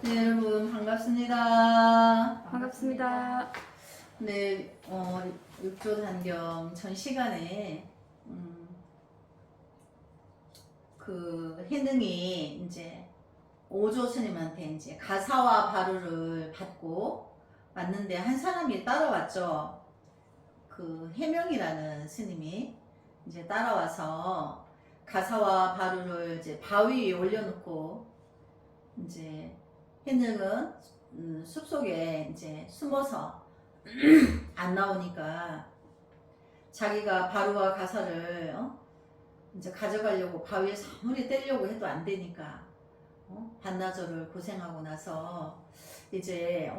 네, 여러분 반갑습니다. 반갑습니다. 네, 6조 단경 전 시간에 그 해능이 이제 오조 스님한테 이제 가사와 바루를 받고 왔는데 한 사람이 따라왔죠. 그 해명이라는 스님이 이제 따라와서 가사와 바루를 이제 바위 위에 올려놓고 이제 해능은 숲속에 이제 숨어서 안 나오니까 자기가 바루와 가사를 이제 가져가려고 바위에서 아무리 떼려고 해도 안 되니까 반나절을 고생하고 나서 이제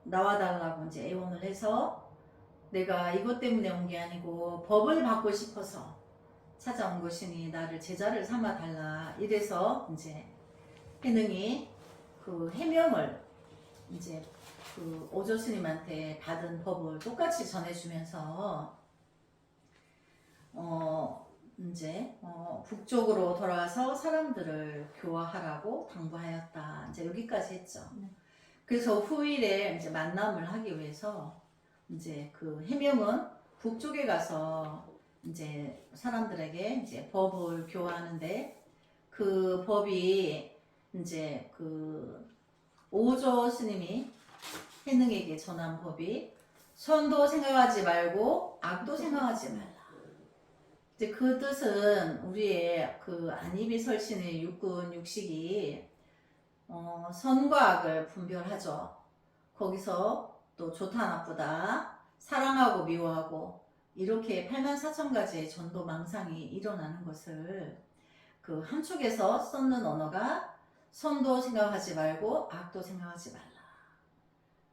나와달라고 이제 애원을 해서 내가 이것 때문에 온 게 아니고 법을 받고 싶어서 찾아온 것이니 나를 제자를 삼아 달라 이래서 이제 해능이 그 해명을 이제 그 오조 스님한테 받은 법을 똑같이 전해주면서 이제 북쪽으로 돌아와서 사람들을 교화하라고 당부하였다. 이제 여기까지 했죠. 그래서 후일에 이제 만남을 하기 위해서 이제 그 해명은 북쪽에 가서 이제 사람들에게 이제 법을 교화하는데 그 법이 이제 그 오조 스님이 해능에게 전한 법이 선도 생각하지 말고 악도 생각하지 말라. 이제 그 뜻은 우리의 그 안이비 설신의 육군 육식이 선과 악을 분별하죠. 거기서 또 좋다 나쁘다 사랑하고 미워하고 이렇게 84,000가지의 전도 망상이 일어나는 것을 그 함축에서 썼는 언어가 선도 생각하지 말고 악도 생각하지 말라.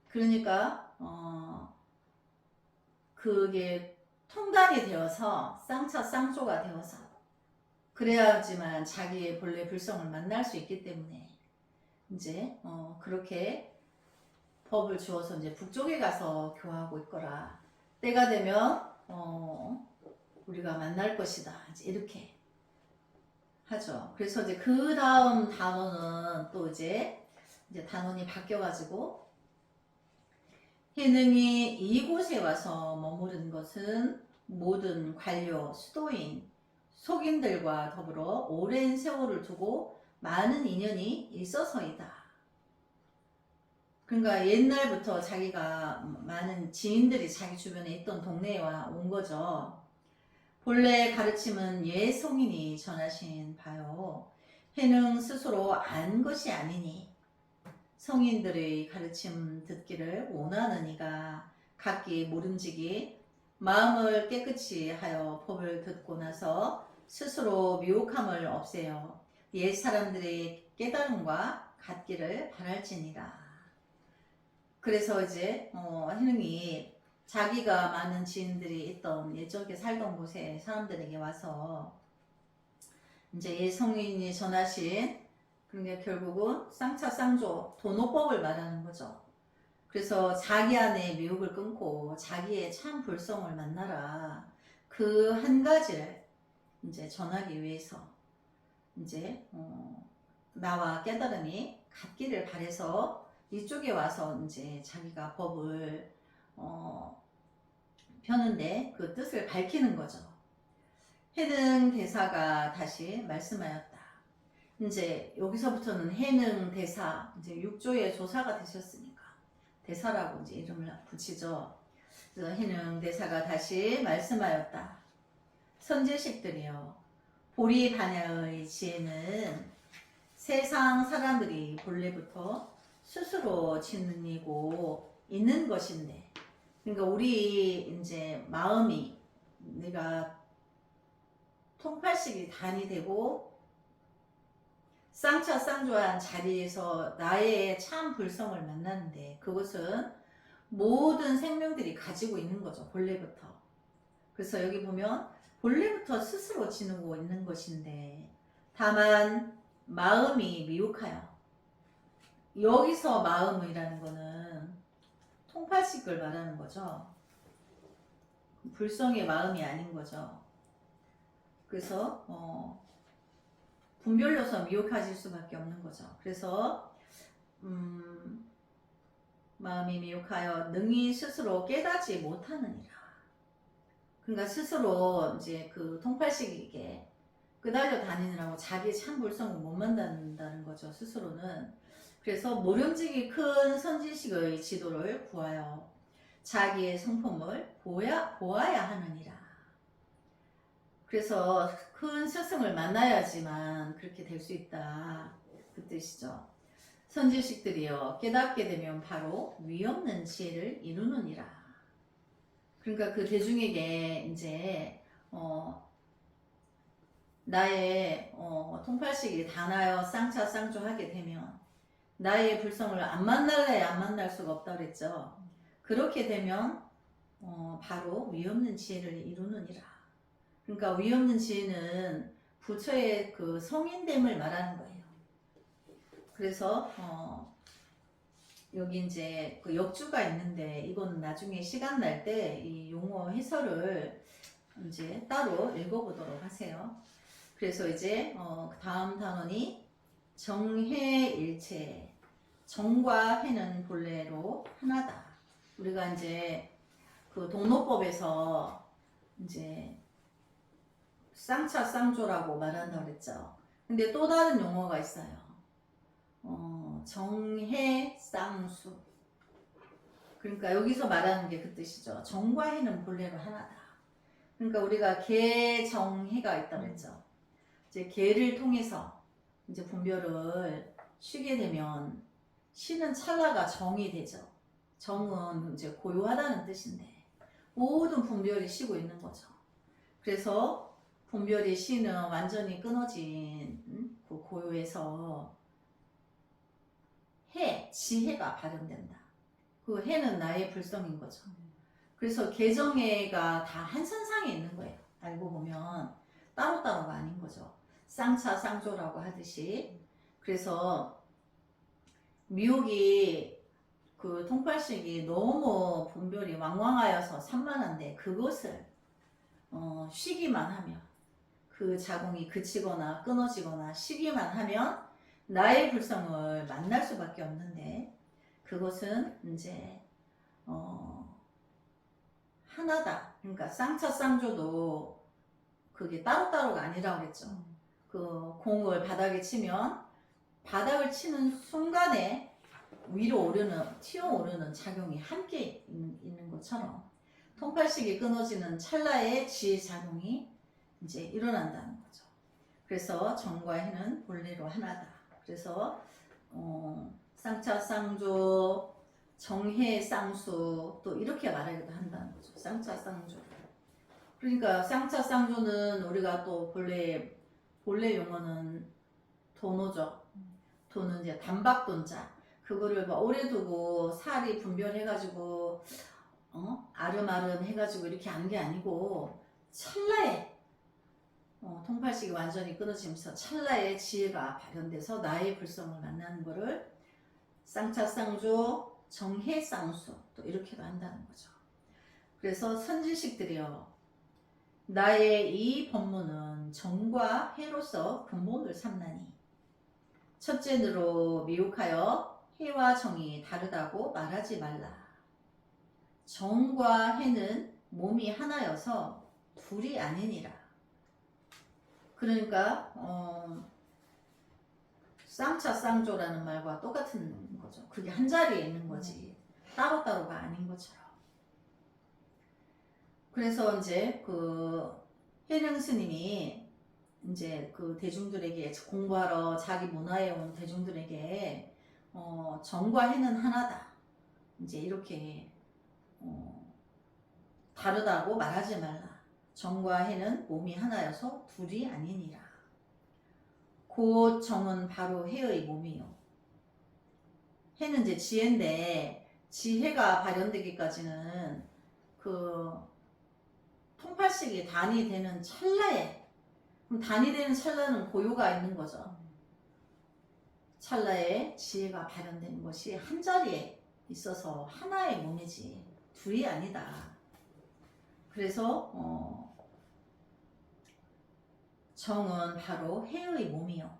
그러니까 그게 통달이 되어서 쌍차 쌍조가 되어서 그래야지만 자기의 본래 불성을 만날 수 있기 때문에 이제 그렇게 법을 주어서 이제 북쪽에 가서 교화하고 있거라. 때가 되면 우리가 만날 것이다. 이제 이렇게 하죠. 그래서 이제 그 다음 단원은 또 이제 단원이 바뀌어가지고 해능이 이곳에 와서 머무른 것은 모든 관료, 수도인, 속인들과 더불어 오랜 세월을 두고 많은 인연이 있어서이다. 그러니까 옛날부터 자기가 많은 지인들이 자기 주변에 있던 동네에 온 거죠. 본래 가르침은 예 성인이 전하신 바요. 해능 스스로 안 것이 아니니 성인들의 가르침 듣기를 원하는 이가 각기 모름지기 마음을 깨끗이 하여 법을 듣고 나서 스스로 미혹함을 없애어 옛 사람들의 깨달음과 같기를 바랄지니라. 그래서 이제 해능이 자기가 많은 지인들이 있던 예적에 살던 곳에 사람들에게 와서 이제 옛 성인이 전하신 그러니까 결국은 쌍차 쌍조 도노법을 말하는 거죠. 그래서 자기 안에 미혹을 끊고 자기의 참 불성을 만나라. 그 한 가지를 이제 전하기 위해서 이제 나와 깨달음이 같기를 바래서 이쪽에 와서 이제 자기가 법을 펴는데 그 뜻을 밝히는 거죠. 해능 대사가 다시 말씀하였다. 이제 여기서부터는 해능 대사, 이제 육조의 조사가 되셨으니까 대사라고 이제 이름을 붙이죠. 그래서 해능 대사가 다시 말씀하였다. 선제식들이여, 보리 반야의 지혜는 세상 사람들이 본래부터 스스로 짓는 이고 있는 것인데, 그러니까 우리 이제 마음이 내가 통팔식이 단이 되고 쌍차 쌍조한 자리에서 나의 참 불성을 만나는데 그것은 모든 생명들이 가지고 있는 거죠. 본래부터. 그래서 여기 보면 본래부터 스스로 지니고 있는 것인데 다만 마음이 미혹하여, 여기서 마음이라는 거는 통팔식을 말하는 거죠. 불성의 마음이 아닌 거죠. 그래서 분별로서 미혹하실 수밖에 없는 거죠. 그래서 마음이 미혹하여 능히 스스로 깨닫지 못하느니라. 그러니까 스스로 이제 그 통팔식에게 끄달려 다니느라고 자기 참 불성을 못 만든다는 거죠, 스스로는. 그래서 모름지기 큰 선지식의 지도를 구하여 자기의 성품을 보아야 하느니라. 그래서 큰 스승을 만나야지만 그렇게 될 수 있다, 그 뜻이죠. 선지식들이여 깨닫게 되면 바로 위없는 지혜를 이루느니라. 그러니까 그 대중에게 이제 나의 통팔식이 다나여 쌍차 쌍조하게 되면 나의 불성을 안 만날래 안 만날 수가 없다 그랬죠. 그렇게 되면 바로 위없는 지혜를 이루느니라. 그러니까 위없는 지혜는 부처의 그 성인됨을 말하는 거예요. 그래서 여기 이제 그 역주가 있는데 이건 나중에 시간 날 때 이 용어 해설을 이제 따로 읽어보도록 하세요. 그래서 이제 다음 단원이 정해일체, 정과 해는 본래로 하나다. 우리가 이제 그 동로법에서 이제 쌍차 쌍조라고 말한다고 그랬죠. 근데 또 다른 용어가 있어요. 정해 쌍수. 그러니까 여기서 말하는 게 그 뜻이죠. 정과 해는 본래로 하나다. 그러니까 우리가 개, 정, 해가 있다고 그랬죠. 이제 개를 통해서 이제 분별을 쉬게 되면 쉬는 찰나가 정이 되죠. 정은 이제 고요하다는 뜻인데 모든 분별이 쉬고 있는 거죠. 그래서 분별이 쉬는 완전히 끊어진 그 고요에서 해, 지혜가 발현된다. 그 해는 나의 불성인 거죠. 그래서 개정해가 다 한 선상에 있는 거예요. 알고 보면 따로따로가 아닌 거죠. 쌍차 쌍조라고 하듯이. 그래서 미혹이 그 통팔식이 너무 분별이 왕왕하여서 산만한데 그것을 쉬기만 하면 그 자궁이 그치거나 끊어지거나 쉬기만 하면 나의 불성을 만날 수밖에 없는데 그것은 이제 하나다. 그러니까 쌍차 쌍조도 그게 따로따로가 아니라고 그랬죠. 그 공을 바닥에 치면 바닥을 치는 순간에 위로 오르는 튀어오르는 작용이 함께 있는 것처럼 통팔식이 끊어지는 찰나에 지혜 작용이 이제 일어난다는 거죠. 그래서 정과 해는 본래로 하나다. 그래서 쌍차 쌍조, 정해 쌍수 또 이렇게 말하기도 한다는 거죠. 쌍차 쌍조. 그러니까 쌍차 쌍조는 우리가 또 본래 용어는 도노죠. 도는 이제 단박돈자. 그거를 막 오래 두고 살이 분별해가지고 아름아름 해가지고 이렇게 하는 게 아니고 찰나에 통팔식이 완전히 끊어지면서 찰나에 지혜가 발현돼서 나의 불성을 만나는 거를 쌍차 쌍조, 정해 쌍수 또 이렇게도 한다는 거죠. 그래서 선지식들이요, 나의 이 법문은 정과 해로서 근본을 삼나니 첫째로 미혹하여 해와 정이 다르다고 말하지 말라. 정과 해는 몸이 하나여서 둘이 아니니라. 그러니까 쌍차 쌍조라는 말과 똑같은 거죠. 그게 한 자리에 있는 거지 따로따로가 아닌 것처럼. 그래서 이제 그 해능 스님이 이제 그 대중들에게 공부하러 자기 문화에 온 대중들에게 정과 해는 하나다. 이제 이렇게 다르다고 말하지 말라. 정과 해는 몸이 하나여서 둘이 아니니라. 곧 정은 바로 해의 몸이요. 해는 이제 지혜인데 지혜가 발현되기까지는 그 통팔식이 단이 되는 찰나에, 그럼 단이 되는 찰나는 고요가 있는 거죠. 찰나에 지혜가 발현되는 것이 한 자리에 있어서 하나의 몸이지 둘이 아니다. 그래서 정은 바로 해의 몸이요.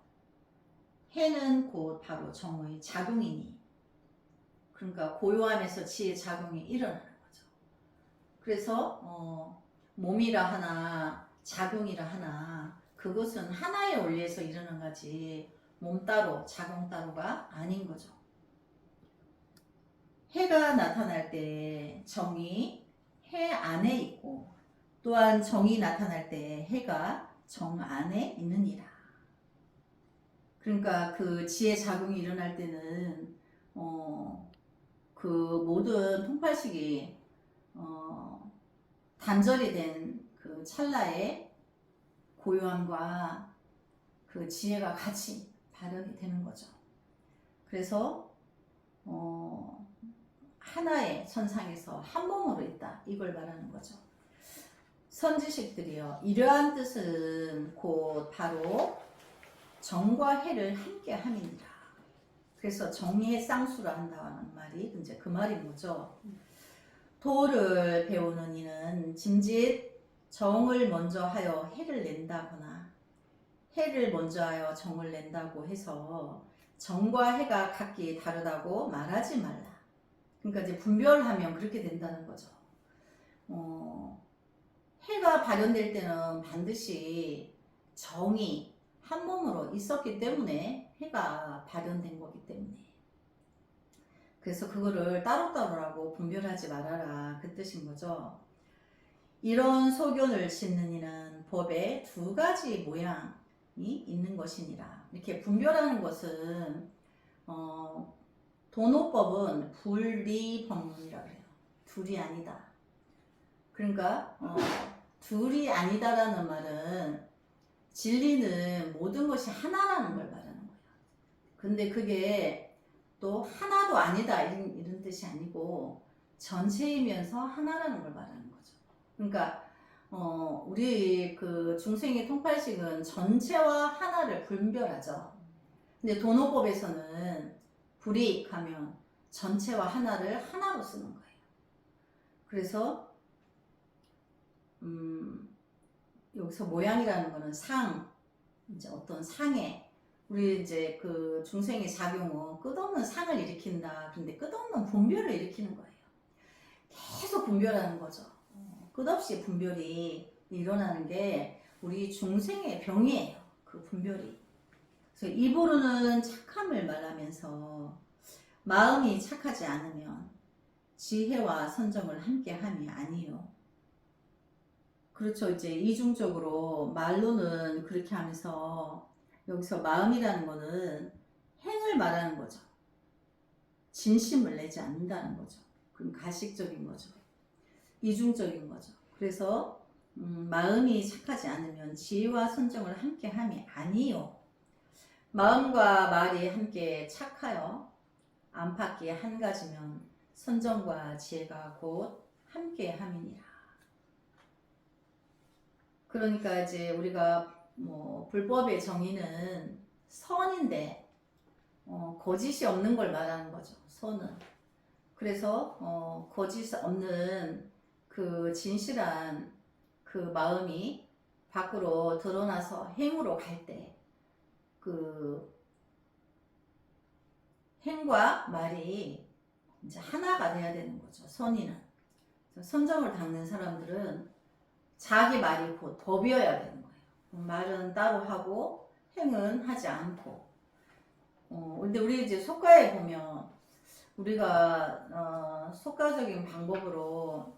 해는 곧 바로 정의 작용이니, 그러니까 고요함에서 지혜 작용이 일어나는 거죠. 그래서 몸이라 하나 작용이라 하나 그것은 하나의 원리에서 일어난 거지 몸 따로 작용 따로가 아닌 거죠. 해가 나타날 때 정이 해 안에 있고 또한 정이 나타날 때 해가 정 안에 있느니라. 그러니까 그 지혜 작용이 일어날 때는 그 모든 통팔식이 단절이 된 그 찰나의 고요함과 그 지혜가 같이 발현이 되는 거죠. 그래서 하나의 선상에서 한 몸으로 있다, 이걸 말하는 거죠. 선지식들이요, 이러한 뜻은 곧 바로 정과 해를 함께 함이니라. 그래서 정의 쌍수라 한다는 말이 이제 그 말인 거죠. 도를 배우는 이는 짐짓 정을 먼저 하여 해를 낸다거나 해를 먼저 하여 정을 낸다고 해서 정과 해가 각기 다르다고 말하지 말라. 그러니까 이제 분별하면 그렇게 된다는 거죠. 해가 발현될 때는 반드시 정이 한 몸으로 있었기 때문에 해가 발현된 거기 때문에, 그래서 그거를 따로따로라고 분별하지 말아라, 그 뜻인 거죠. 이런 소견을 짓는 이는 법에 두 가지 모양이 있는 것이니라. 이렇게 분별하는 것은 도노법은 분리법문이라고 해요. 둘이 아니다. 그러니까 둘이 아니다라는 말은 진리는 모든 것이 하나라는 걸 말하는 거예요. 근데 그게 또 하나도 아니다 이런 뜻이 아니고 전체이면서 하나라는 걸 말하는 거죠. 그러니까 우리 그 중생의 통팔식은 전체와 하나를 분별하죠. 근데 도노법에서는 불이익하면 전체와 하나를 하나로 쓰는 거예요. 그래서 여기서 모양이라는 거는 상, 이제 어떤 상에, 우리 이제 그 중생의 작용은 끝없는 상을 일으킨다. 그런데 끝없는 분별을 일으키는 거예요. 계속 분별하는 거죠. 끝없이 분별이 일어나는 게 우리 중생의 병이에요. 그 분별이. 그래서 입으로는 착함을 말하면서 마음이 착하지 않으면 지혜와 선정을 함께함이 아니요. 그렇죠. 이제 이중적으로 말로는 그렇게 하면서 여기서 마음이라는 거는 행을 말하는 거죠. 진심을 내지 않는다는 거죠. 그럼 가식적인 거죠. 이중적인 거죠. 그래서 마음이 착하지 않으면 지혜와 선정을 함께함이 아니요. 마음과 말이 함께 착하여 안팎이 한 가지면 선정과 지혜가 곧 함께함이니라. 그러니까 이제 우리가 불법의 정의는 선인데 거짓이 없는 걸 말하는 거죠. 선은. 그래서 거짓 없는 그 진실한 그 마음이 밖으로 드러나서 행으로 갈 때 그 행과 말이 이제 하나가 돼야 되는 거죠. 선인은. 선정을 닦는 사람들은 자기 말이 곧 법이어야 되는 거예요. 말은 따로 하고 행은 하지 않고. 근데 우리 이제 속가에 보면 우리가 속가적인 방법으로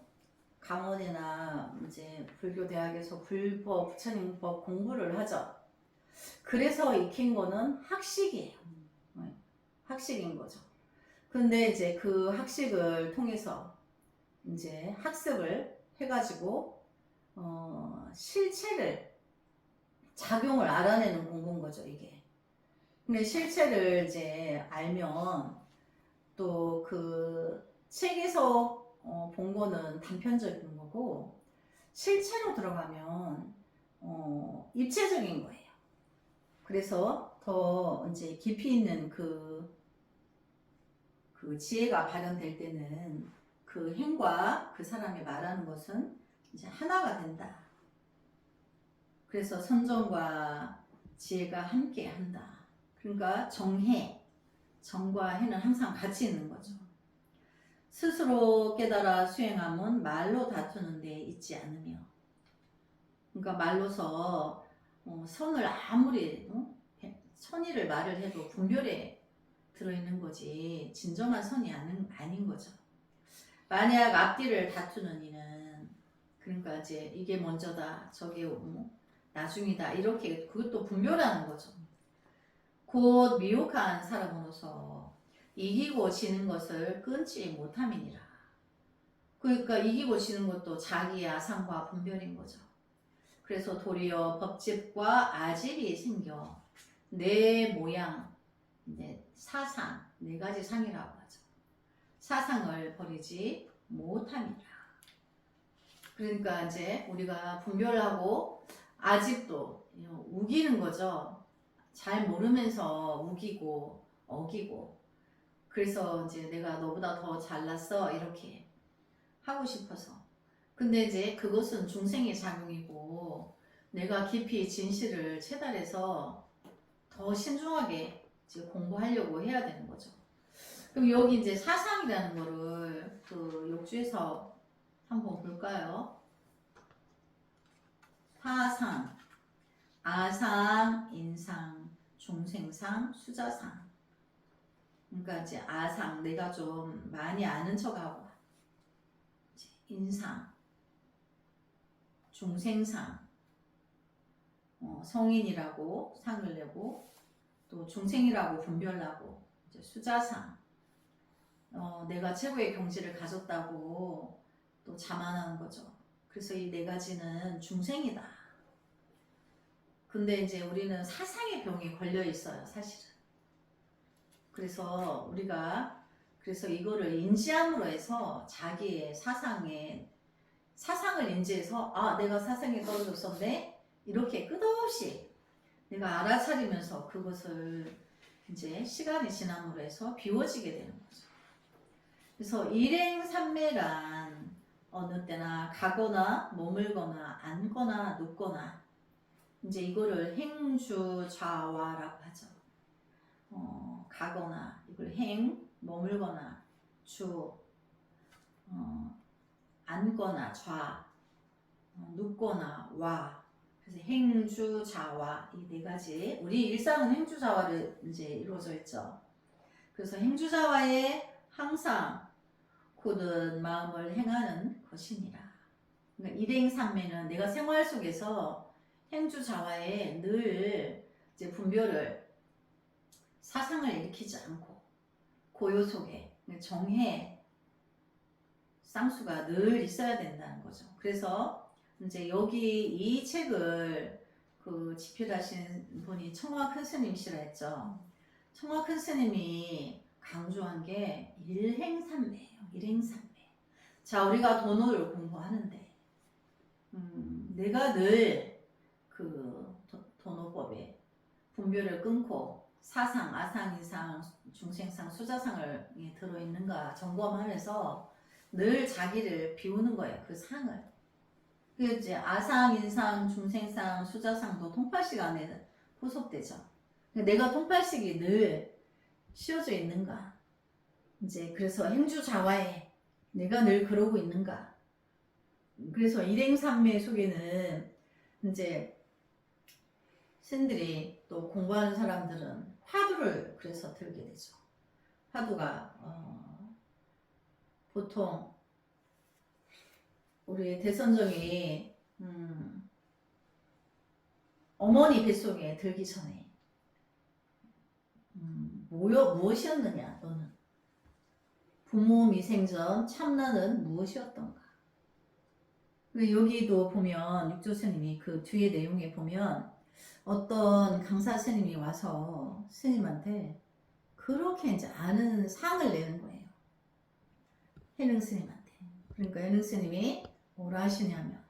강원이나 이제 불교 대학에서 불법, 부처님법 공부를 하죠. 그래서 익힌 거는 학식이에요. 학식인 거죠. 근데 이제 그 학식을 통해서 이제 학습을 해가지고 실체를, 작용을 알아내는 공부인 거죠, 이게. 근데 실체를 이제 알면 또 그 책에서 본 거는 단편적인 거고 실체로 들어가면 입체적인 거예요. 그래서 더 이제 깊이 있는 그 지혜가 발현될 때는 그 행과 그 사람이 말하는 것은 이제 하나가 된다. 그래서 선정과 지혜가 함께 한다. 그러니까 정해, 정과 해는 항상 같이 있는 거죠. 스스로 깨달아 수행함은 말로 다투는 데 있지 않으며, 그러니까 말로서 선을 아무리 선의를 말을 해도 분별에 들어있는 거지 진정한 선이 아닌 거죠. 만약 앞뒤를 다투는 이는, 그러니까 이제 이게 먼저다 저게 나중이다 이렇게 그것도 분별하는 거죠. 곧 미혹한 사람으로서 이기고 지는 것을 끊지 못함이니라. 그러니까 이기고 지는 것도 자기 아상과 분별인 거죠. 그래서 도리어 법집과 아집이 생겨 내 모양, 사상, 네 가지 상이라고 하죠. 사상을 버리지 못함이라. 그러니까 이제 우리가 분별하고 아집도 우기는 거죠. 잘 모르면서 우기고 어기고, 그래서 이제 내가 너보다 더 잘났어 이렇게 하고 싶어서. 근데 이제 그것은 중생의 작용이고 내가 깊이 진실을 채달해서 더 신중하게 이제 공부하려고 해야 되는 거죠. 그럼 여기 이제 사상이라는 거를 그 욕주에서 한번 볼까요? 사상, 아상, 인상, 중생상, 수자상. 그러니까 이제 아상, 내가 좀 많이 아는 척하고, 인상, 중생상, 성인이라고 상을 내고, 또 중생이라고 분별하고, 이제 수자상, 내가 최고의 경지를 가졌다고 또 자만하는 거죠. 그래서 이 네 가지는 중생이다. 근데 이제 우리는 사상의 병이 걸려 있어요, 사실은. 그래서 우리가 이거를 인지함으로 해서 자기의 사상을 인지해서 내가 사상에 떨어졌었네 이렇게 끝없이 내가 알아차리면서 그것을 이제 시간이 지남으로 해서 비워지게 되는 거죠. 그래서 일행삼매란 어느 때나 가거나 머물거나 앉거나 눕거나, 이제 이거를 행주좌와라고 하죠. 가거나 이걸 머물거나 앉거나 눕거나 와. 그래서 행주좌와 이 네 가지. 우리 일상은 행주좌와를 이제 이루어져 있죠. 그래서 행주좌와에 항상 고든 마음을 행하는 것이니라. 그러니까 일행삼매는 내가 생활 속에서 행주좌와에 늘 이제 분별을, 사상을 일으키지 않고 고요 속에 정해, 쌍수가 늘 있어야 된다는 거죠. 그래서 이제 여기 이 책을 그 집필하신 분이 청화 큰 스님이시라 했죠. 청화 큰 스님이 강조한 게 일행삼매예요. 일행삼매. 자, 우리가 도노를 공부하는데 내가 늘 그 도노법에 분별을 끊고 사상, 아상, 인상, 중생상, 수자상을 들어있는가 점검하면서 늘 자기를 비우는 거예요. 그 상을. 그 이제 아상, 인상, 중생상, 수자상도 통팔식 안에 포섭되죠. 내가 통팔식이 늘 씌워져 있는가. 이제 그래서 행주좌와에 내가 늘 그러고 있는가. 그래서 일행삼매 속에는 이제 스님들이 또 공부하는 사람들은 화두를 그래서 들게 되죠. 화두가 보통 우리 대선정이 어머니 뱃속에 들기 전에 무엇이었느냐, 너는 부모 미생전 참나는 무엇이었던가. 여기도 보면 육조 스님이 그 뒤에 내용에 보면 어떤 강사 스님이 와서 스님한테 그렇게 이제 아는 상을 내는 거예요. 해능 스님한테. 그러니까 해능 스님이 뭐라 하시냐면,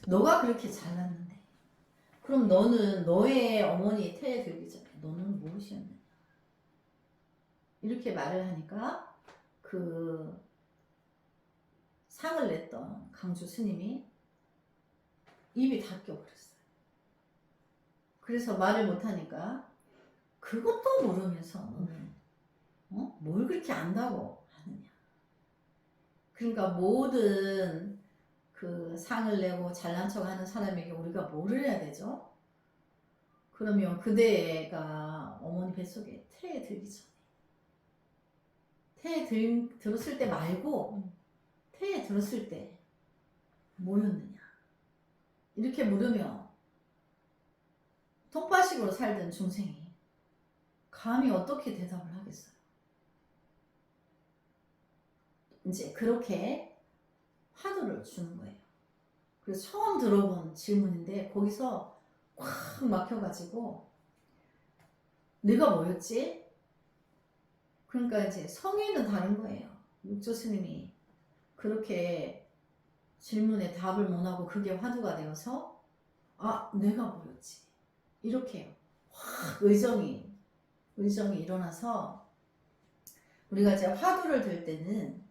너가 그렇게 잘났는데 그럼 너는 너의 어머니 태에 들기 전에 너는 무엇이었느냐 이렇게 말을 하니까 그 상을 냈던 강주 스님이 입이 닫혀 버렸어요. 그래서 말을 못하니까 그것도 모르면서 너는 뭘 그렇게 안다고 하느냐. 그러니까 모든 그 상을 내고 잘난 척 하는 사람에게 우리가 뭐를 해야 되죠? 그러면 그대가 어머니 뱃속에 태에 들기 전에 들었을 때 말고 태에 들었을 때 뭐였느냐 이렇게 물으면 통파식으로 살던 중생이 감히 어떻게 대답을 하겠어요? 이제 그렇게 화두를 주는 거예요. 그래서 처음 들어본 질문인데 거기서 확 막혀가지고 내가 뭐였지? 그러니까 이제 성의는 다른 거예요. 육조 스님이 그렇게 질문에 답을 못하고 그게 화두가 되어서 아 내가 뭐였지? 이렇게 확 의정이 일어나서 우리가 이제 화두를 들 때는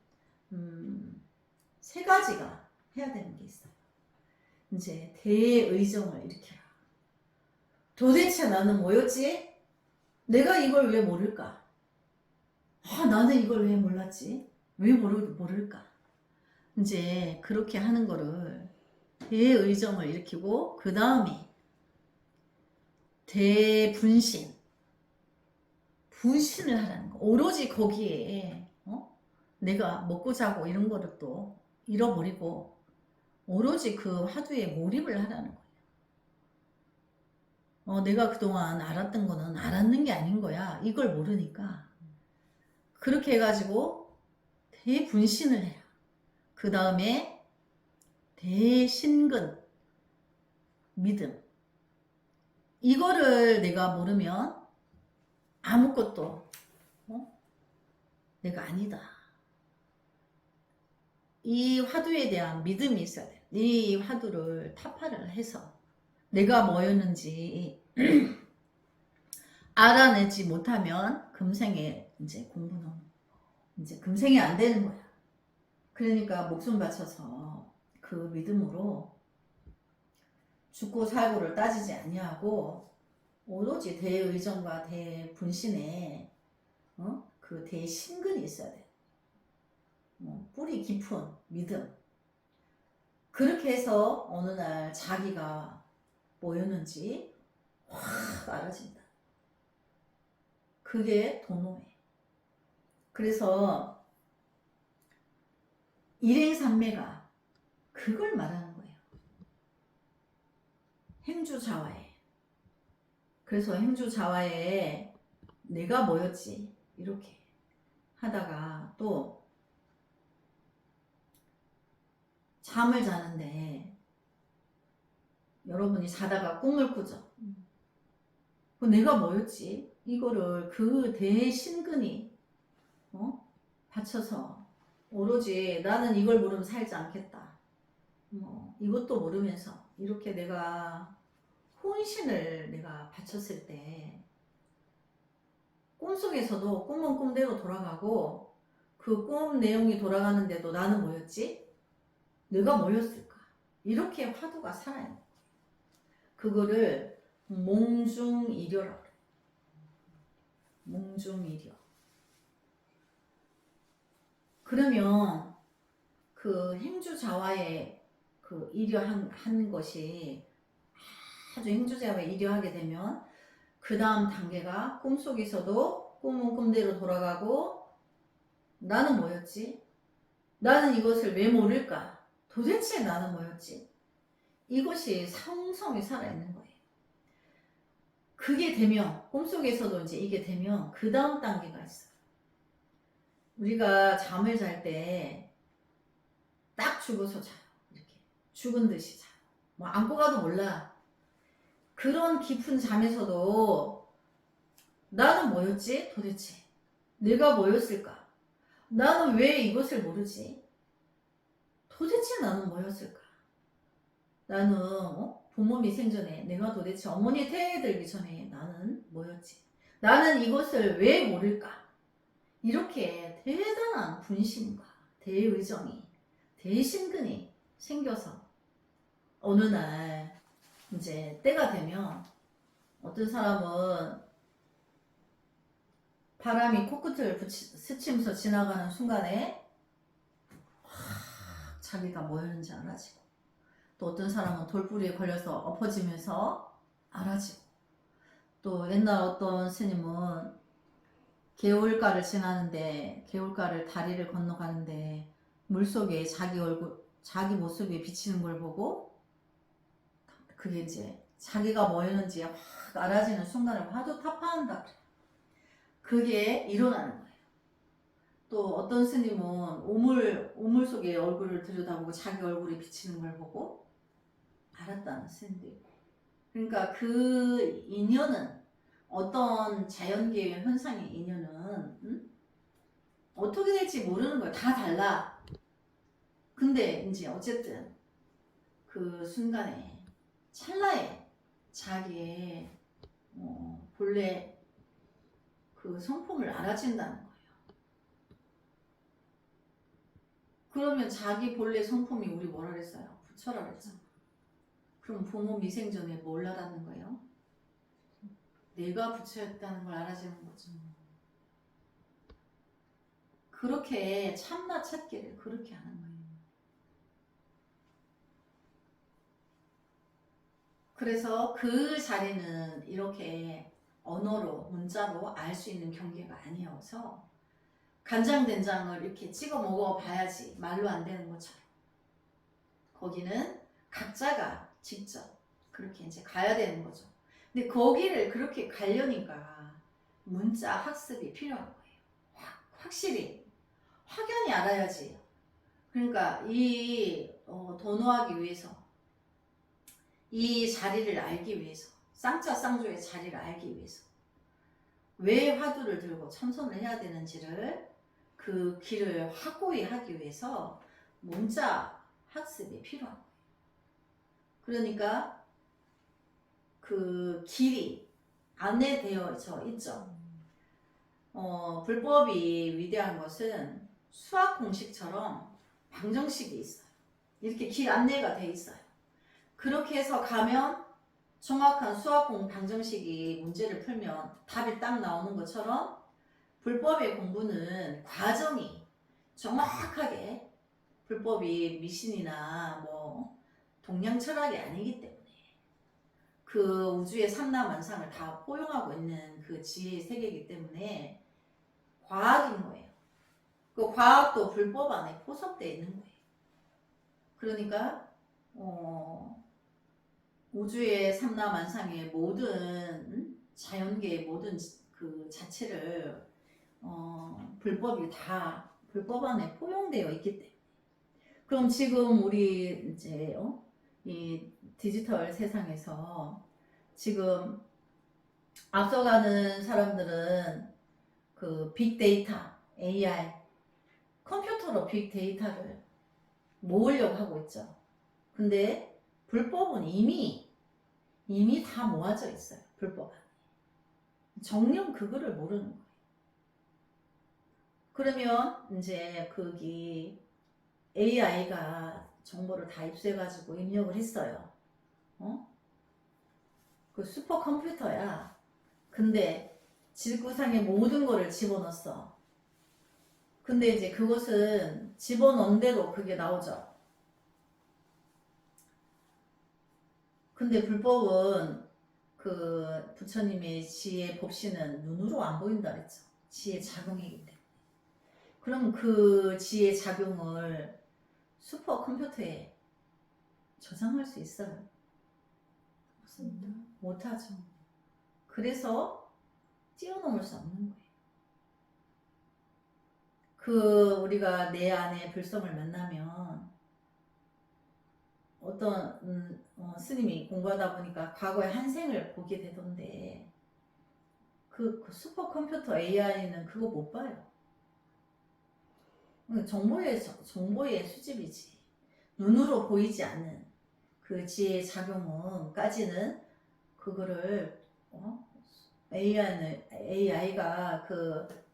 세 가지가 해야 되는 게 있어요. 이제 대의정을 일으켜라. 도대체 나는 뭐였지? 내가 이걸 왜 모를까? 나는 이걸 왜 몰랐지? 왜 모를까? 이제 그렇게 하는 거를 대의정을 일으키고 그 다음에 대분신 분신을 하라는 거. 오로지 거기에 내가 먹고 자고 이런 거를 또 잃어버리고 오로지 그 화두에 몰입을 하라는 거예요. 내가 그동안 알았던 거는 알았는 게 아닌 거야. 이걸 모르니까 그렇게 해가지고 대분신을 해라. 그 다음에 대신근 믿음. 이거를 내가 모르면 아무것도 내가 아니다. 이 화두에 대한 믿음이 있어야 돼. 이 화두를 타파를 해서 내가 뭐였는지 알아내지 못하면 금생에 이제 공부는 이제 금생이 안 되는 거야. 그러니까 목숨 바쳐서 그 믿음으로 죽고 살고를 따지지 아니하고 오로지 대의정과 대분신에 그 대신근이 있어야 돼. 뿌리 깊은 믿음. 그렇게 해서 어느 날 자기가 뭐였는지 확 알아진다. 그게 도노해. 그래서 일행삼매가 그걸 말하는 거예요. 행주자화에. 그래서 행주자화에 내가 뭐였지? 이렇게 하다가 또 잠을 자는데 여러분이 자다가 꿈을 꾸죠. 내가 뭐였지? 이거를 그 대신근이 받쳐서 오로지 나는 이걸 모르면 살지 않겠다. 이것도 모르면서 이렇게 내가 혼신을 내가 바쳤을 때 꿈속에서도 꿈은 꿈대로 돌아가고 그 꿈 내용이 돌아가는데도 나는 뭐였지? 내가 뭐였을까? 이렇게 화두가 살아있는 거예요. 그거를 몽중이려라고 그래요. 몽중이려. 그러면 그 행주자화에 그 이려한 것이 아주 행주자화에 이려하게 되면 그 다음 단계가 꿈속에서도 꿈은 꿈대로 돌아가고 나는 뭐였지? 나는 이것을 왜 모를까? 도대체 나는 뭐였지? 이것이 성성이 살아있는 거예요. 그게 되면 꿈속에서도 이제 이게 되면 그 다음 단계가 있어요. 우리가 잠을 잘 때 딱 죽어서 자요. 이렇게 죽은 듯이 자요. 뭐 안고 가도 몰라. 그런 깊은 잠에서도 나는 뭐였지? 도대체 내가 뭐였을까? 나는 왜 이것을 모르지? 도대체 나는 뭐였을까? 나는 부모님 생전에 내가 도대체 어머니 태에 들기 전에 나는 뭐였지? 나는 이것을 왜 모를까? 이렇게 대단한 분심과 대의정이 대신근이 생겨서 어느 날 이제 때가 되면 어떤 사람은 바람이 코끝을 스치면서 지나가는 순간에 자기가 뭐였는지 알아지고, 또 어떤 사람은 돌부리에 걸려서 엎어지면서 알아지고, 또 옛날 어떤 스님은 개울가를 지나는데, 개울가를 다리를 건너가는데 물속에 자기 얼굴, 자기 모습이 비치는 걸 보고 그게 이제 자기가 뭐였는지 확 알아지는 순간에 화두 타파한다 그래. 그게 일어나는 거예요. 또 어떤 스님은 우물 속에 얼굴을 들여다보고 자기 얼굴이 비치는 걸 보고 알았다는 스님도 있고. 그러니까 그 인연은, 어떤 자연계의 현상의 인연은 어떻게 될지 모르는 거야. 다 달라. 근데 이제 어쨌든 그 순간에, 찰나에 자기의 본래 그 성품을 알아진다는 거예요. 그러면 자기 본래 성품이 우리 뭐라 그랬어요? 부처라 그랬잖아. 그럼 부모 미생전에 뭘 알았는 거예요? 내가 부처였다는 걸 알아지는 거죠. 그렇게 참나 찾기를 그렇게 하는 거예요. 그래서 그 자리는 이렇게 언어로, 문자로 알 수 있는 경계가 아니어서 간장된장을 이렇게 찍어 먹어봐야지 말로 안 되는 것처럼, 거기는 각자가 직접 그렇게 이제 가야 되는 거죠. 근데 거기를 그렇게 가려니까 문자 학습이 필요한 거예요. 확실히 확연히 알아야지. 그러니까 이 도노하기 위해서, 이 자리를 알기 위해서, 쌍차 쌍조의 자리를 알기 위해서 왜 화두를 들고 참선을 해야 되는지를, 그 길을 확고히 하기 위해서 문자 학습이 필요한 거예요. 그러니까 그 길이 안내되어져 있죠. 불법이 위대한 것은 수학 공식처럼 방정식이 있어요. 이렇게 길 안내가 돼 있어요. 그렇게 해서 가면 정확한 수학 방정식이 문제를 풀면 답이 딱 나오는 것처럼, 불법의 공부는 과정이 정확하게, 불법이 미신이나 뭐 동양 철학이 아니기 때문에 그 우주의 삼라만상을 다 포용하고 있는 그 지혜의 세계이기 때문에 과학인 거예요. 그 과학도 불법 안에 포섭되어 있는 거예요. 그러니까 우주의 삼라만상의 모든 자연계의 모든 그 자체를 불법이 다 불법 안에 포용되어 있기 때문에. 그럼 지금 우리 이제 이 디지털 세상에서 지금 앞서가는 사람들은 그 빅데이터, AI, 컴퓨터로 빅데이터를 모으려고 하고 있죠. 근데 불법은 이미 다 모아져 있어요. 불법 안에. 정녕 그거를 모르는 거예요. 그러면 이제 거기 AI가 정보를 다 입수해가지고 입력을 했어요. 그 슈퍼컴퓨터야. 근데 지구상의 모든 거를 집어넣었어. 근데 이제 그것은 집어넣은 대로 그게 나오죠. 근데 불법은 그 부처님의 지혜 법신은 눈으로 안 보인다 그랬죠. 지혜 작용이기 때문에. 그럼 그 지혜 작용을 슈퍼컴퓨터에 저장할 수 있어요? 없습니다. 못하죠. 그래서 뛰어넘을 수 없는 거예요. 그 우리가 내 안에 불성을 만나면 어떤 스님이 공부하다 보니까 과거의 한 생을 보게 되던데, 그 슈퍼컴퓨터 AI는 그거 못 봐요. 정보의 수집이지. 눈으로 보이지 않는 그 지혜의 작용은까지는 그거를 AI가 그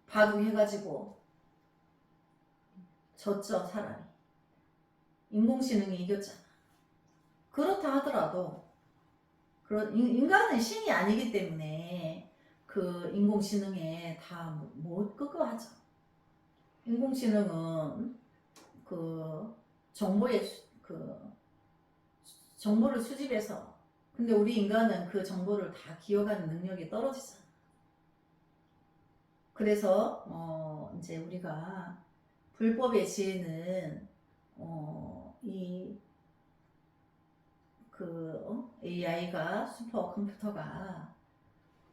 바둑해가지고 졌죠, 사람이. 인공지능이 이겼잖아. 그렇다 하더라도 인간은 신이 아니기 때문에 그 인공지능에 다 못 그거 하죠. 인공지능은 그 정보를 수집해서, 근데 우리 인간은 그 정보를 다 기억하는 능력이 떨어지잖아. 그래서 이제 우리가 불법의 지혜는 AI가 슈퍼컴퓨터가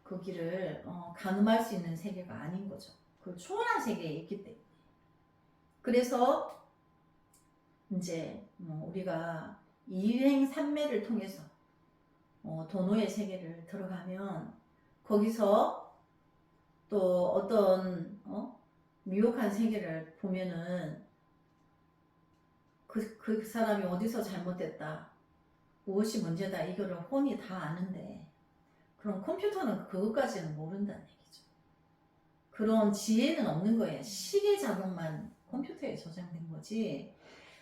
그 길을 가늠할 수 있는 세계가 아닌 거죠. 그 초월한 세계에 있기 때문에. 그래서 이제 우리가 이행삼매를 통해서 도노의 세계를 들어가면 거기서 또 어떤 미혹한 세계를 보면은 그 사람이 어디서 잘못됐다, 무엇이 문제다, 이거를 혼이 다 아는데, 그럼 컴퓨터는 그것까지는 모른다는 얘기죠. 그런 지혜는 없는 거예요. 시계 작용만 컴퓨터에 저장된 거지,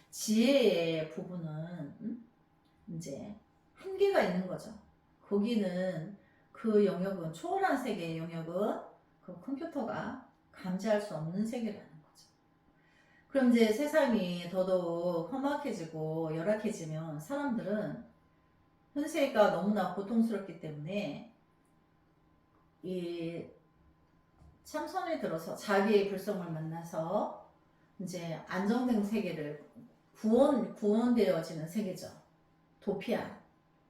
지혜의 부분은 이제 한계가 있는 거죠. 거기는 그 영역은, 초월한 세계의 영역은 그 컴퓨터가 감지할 수 없는 세계라는 거죠. 그럼 이제 세상이 더더욱 험악해지고 열악해지면 사람들은 현세가 너무나 고통스럽기 때문에 이 참선에 들어서 자기의 불성을 만나서 이제 안정된 세계를 구원되어지는 세계죠. 도피아.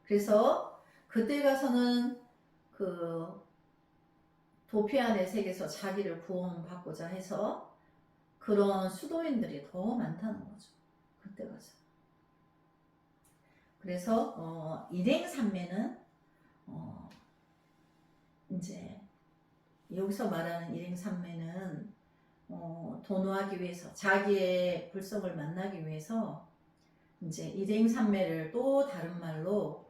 그래서 그때 가서는 그 도피안의 세계에서 자기를 구원받고자 해서 그런 수도인들이 더 많다는 거죠. 그때 가서. 그래서 일행삼매는 이제 여기서 말하는 일행삼매는 도노하기 위해서, 자기의 불성을 만나기 위해서 이제 일행삼매를 또 다른 말로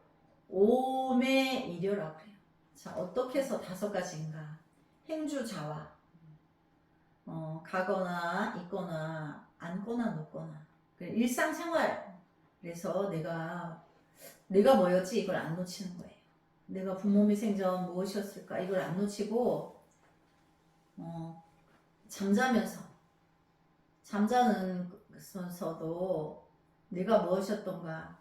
오매이려라고 해요. 자, 어떻게 해서 5가지인가? 행주자와 가거나 있거나 앉거나 눕거나, 일상생활. 그래서 내가 뭐였지, 이걸 안 놓치는 거예요. 내가 부모미 생전 무엇이었을까, 이걸 안 놓치고 잠자면서도 내가 무엇이었던가,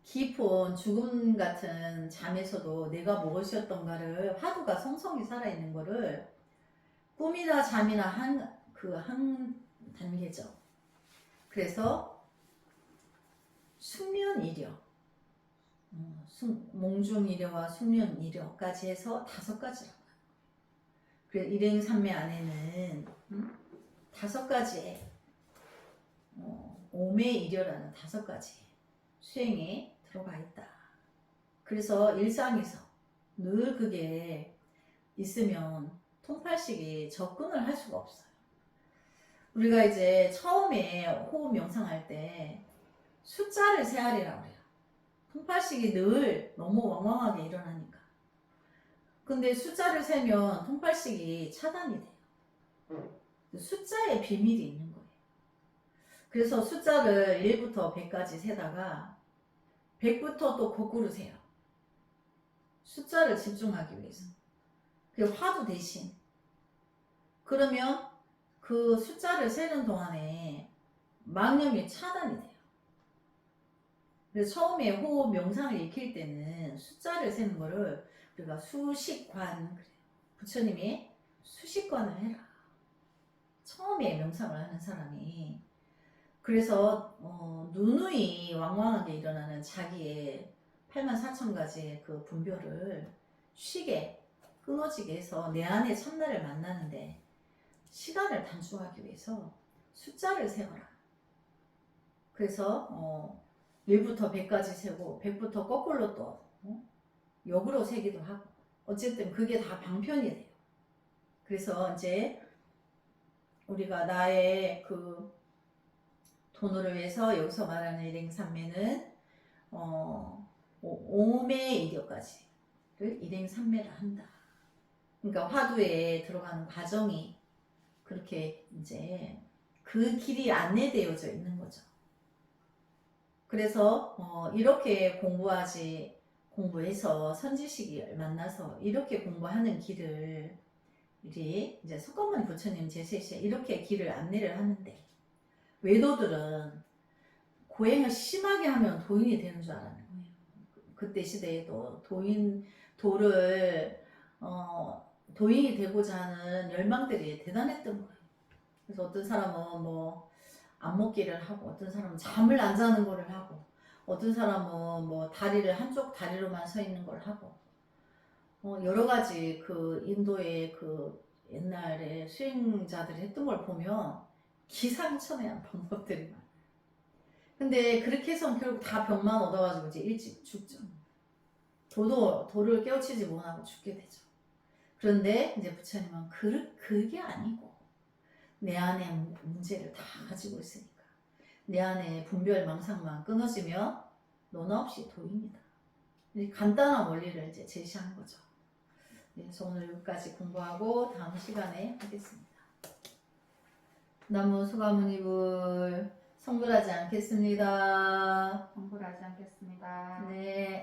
깊은 죽음 같은 잠에서도 내가 무엇이었던가를, 화두가 성성이 살아있는 거를 꿈이나 잠이나 한 단계죠. 그래서 숙련이려, 몽중이려와 숙련이려까지 해서 5가지라고. 그래서 일행삼매 안에는 5가지의 오매이려라는 5가지 수행에 들어가 있다. 그래서 일상에서 늘 그게 있으면 통팔식이 접근을 할 수가 없어요. 우리가 이제 처음에 호흡 명상할 때 숫자를 세하리라고 해요. 통팔식이 늘 너무 왕왕하게 일어나니까. 근데 숫자를 세면 통팔식이 차단이 돼요. 숫자에 비밀이 있는 거예요. 그래서 숫자를 1부터 100까지 세다가 100부터 또 거꾸로 세요. 숫자를 집중하기 위해서. 그리고 화두 대신. 그러면 그 숫자를 세는 동안에 망념이 차단이 돼요. 그래서 처음에 호흡 명상을 익힐 때는 숫자를 세는 거를 우리가 수식관, 그래요. 부처님이 수식관을 해라. 처음에 명상을 하는 사람이. 그래서 누누이 왕왕하게 일어나는 자기의 84,000가지의 그 분별을 쉬게, 끊어지게 해서 내 안에 참나를 만나는데 시간을 단축하기 위해서 숫자를 세워라. 그래서 1부터 100까지 세고 100부터 거꾸로 또 역으로 세기도 하고, 어쨌든 그게 다 방편이 돼요. 그래서 이제 우리가 나의 그 돈을 위해서 여기서 말하는 일행삼매는 오매이려까지를 일행삼매를 한다. 그러니까 화두에 들어가는 과정이 그렇게 이제 그 길이 안내되어져 있는 거죠. 그래서 이렇게 공부해서 선지식을 만나서 이렇게 공부하는 길을 이제 석가모니 부처님 제세시에 이렇게 길을 안내를 하는데 외도들은 고행을 심하게 하면 도인이 되는 줄 알았는 거예요. 그때 시대에도 도를 도인이 되고자 하는 열망들이 대단했던 거예요. 그래서 어떤 사람은 뭐 안목기를 하고, 어떤 사람은 잠을 안 자는 거를 하고, 어떤 사람은 뭐 한쪽 다리로만 서 있는 걸 하고, 여러 가지 그 인도의 그 옛날에 수행자들이 했던 걸 보면 기상천외한 방법들이 많아요. 근데 그렇게 해서 결국 다 병만 얻어가지고 이제 일찍 죽죠. 도를 깨우치지 못하고 죽게 되죠. 그런데 이제 부처님은 그게 아니고 내 안에 문제를 다 가지고 있으니까 내 안에 분별 망상만 끊어지면 너나 없이 도입니다. 간단한 원리를 이제 제시한 거죠. 그래서 오늘 여기까지 공부하고 다음 시간에 하겠습니다. 나무 소가모니불 성불하지 않겠습니다.